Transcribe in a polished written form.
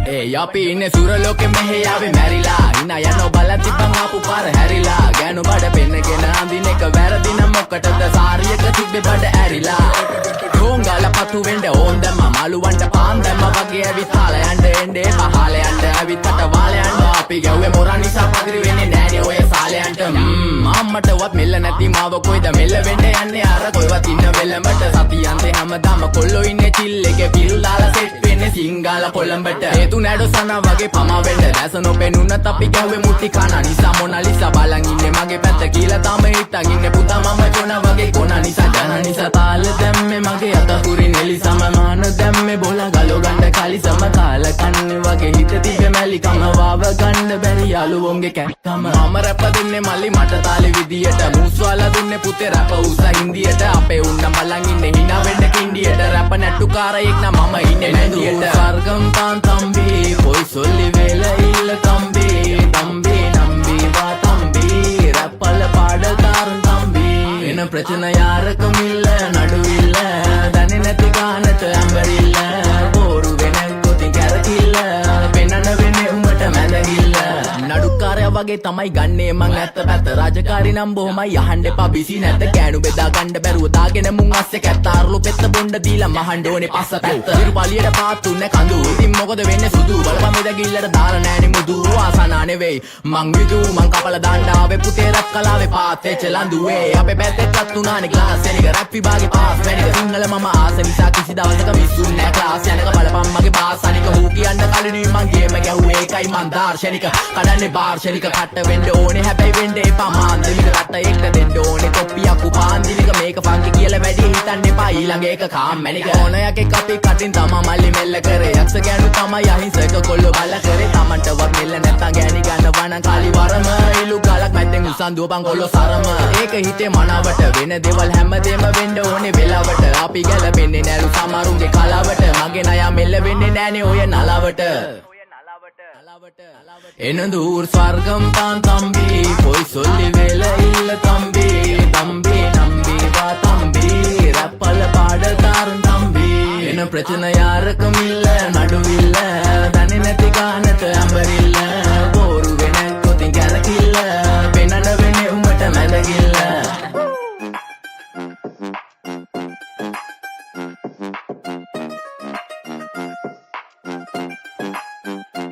Hey, yapi inne suraloke mehe yawe marila ina yano bala tibbang aapu par harila ganu bada pennagena andine එක වැරදින මොකටද සාරියක තිබ්බේ බඩ ඇරිලා කොංගල පතු වෙන්න ඕන් දැම්ම මාළුවන්ට පාන් දැම්ම වගේ ඇවිත් තාල යන්න එන්නේ පහල යන්න ඇවිත් අට වාල යන්න අපි ගැව්වේ මොරා නිසා පදිරි වෙන්නේ නෑනේ ඔය සාලයන්ට අම්මටවත් මෙල්ල නැති මාව කොයිද මෙල්ල වෙන්න යන්නේ අර කොයිවත් ඉන්න වෙලමට සතියන්තේ හැමදාම කොල්ලෝ ඉන්නේ චිල් එකේ පිල්ලාලා සෙට් වෙන්නේ සිංගාලා කොළඹට හේතු නැඩෝ සනා වගේ පමා වෙන්න දැස නොපෙනුනත් අපි ගැව්වේ මුටි කන නිසා මොනාලිසා බලන් ඉන්නේ මගේ පැත්ත කියලා තම හිටන් ඉන්නේ පුතා මම ජොන වගේ කොන නිසා ජන නිසා තාල දැම්මේ මගේ අතකුරි නෙලි සමමාන දැම්මේ බොල ගලෝ ගන්න කලි සම කාල කන්නේ වගේ හිත තිබෙ මැලි කම වාව ගන්න බැරි යාළුවෝන්ගේ කැක්කම මම රැප දෙන්නේ මල්ලි මට තාලේ විදියට මූස්වාලා දුන්නේ පුතේ රැප උසා හින්දියට අපේ උන්න බලන් ඉන්නේ hina වෙන්න කින්ඩියට රැප නැට්ටුකාරයෙක් නම් මම ඉන්නේ නැන්දියට ස්වර්ගම් තාන් තම්බි පොයි සොල්ලි වේල ඉල්ල තම්බි තම්බි නම්බි වා තම්බි රැප්පල පාඩකාරන් තම්බි එන ප්‍රචන යාරකම ඉල්ල නඩුවිල්ල දන්නේ නැති ගානට ඇඹරිල්ල බෝරු වෙන කොතින් කැරකිල්ල පෙන්නන වෙන්නේ උඹට මැදගිල්ල නඩුකාරයා වගේ තමයි ගන්නේ මං ඇත්ත පැත්ත රාජකාරී නම් බොහොමයි අහන්න එපා බිසි නැත කෑනු බෙදා ගන්න බැරුව දාගෙන මුන් අස්සේ කැත්තාරුළු පෙත්ත බොණ්ඩ දීලා මහන්න ඕනේ පස්ස පැත්ත ඉරුපාලියට පාත්තුන්නේ කඳු ඉතින් මොකද වෙන්නේ සුදු බලපන් මෙදගිල්ලට දාලා නෑනේ මුදු ආසනා නෙවෙයි මං විදු මං කපලා දාන්න ආවේ පුතේ රැප් කලාවේ පාත්තේ චලන්දුවේ අපේ පැත්තෙත් තුනානේ ක්ලාස් එකේ රැප් විභාගේ පාස් වෙන්නේ සිංහල මම ආස නිසා කිසි දවසක මිස්සුන්නේ නෑ ක්ලාස් යනක බලපන් මගේ පාස් අනික හූ කියන්න කලින් මං ගේම ගැහුවේ ඒකයි මං දාර්ශනික කඩන්නේ වාර්ෂනික කට වෙන්න ඕනේ හැබැයි වෙන්න එපා මාන්දිලික රට එක්ක දෙන්න ඕනේ කොපියක් උපාන්දිලික මේක ෆන්කි කියලා වැඩි හිතන්න එපා ඊළඟ එක කාම්මැනික ඕනයක් එක්ක අපි කටින් තමා මල්ලි මෙල්ල කරේ යක්ෂ ගෑනු තමයි අහිංසක කොල්ල බල කරේ තමන්ටවත් මෙල්ල නැත්තම් ගෑණි ගන්නවා නම් කාලි වරම ඉලු ගලක් මැද්දෙන් උසන් දුවපන් කොල්ල සරම ඒක හිතේ මනවට වෙන දේවල් හැමදේම වෙන්න ඕනේ වෙලාවට අපි ගැලපෙන්නේ නැලු සමරුන්ගේ කලාවට මගේ ණය මෙල්ල වෙන්නේ නැහනේ ඔය නලාවට එනදූර් ස්වර්ගම් තාන් තම්බි පොයි සොල්ලි වේල ඉල්ල තම්බි තම්බි නම්බි වා තම්බි රැප්පල පාඩකාරන් තම්බි එන ප්‍රචන යාරකම ඉල්ල නඩුවිල්ල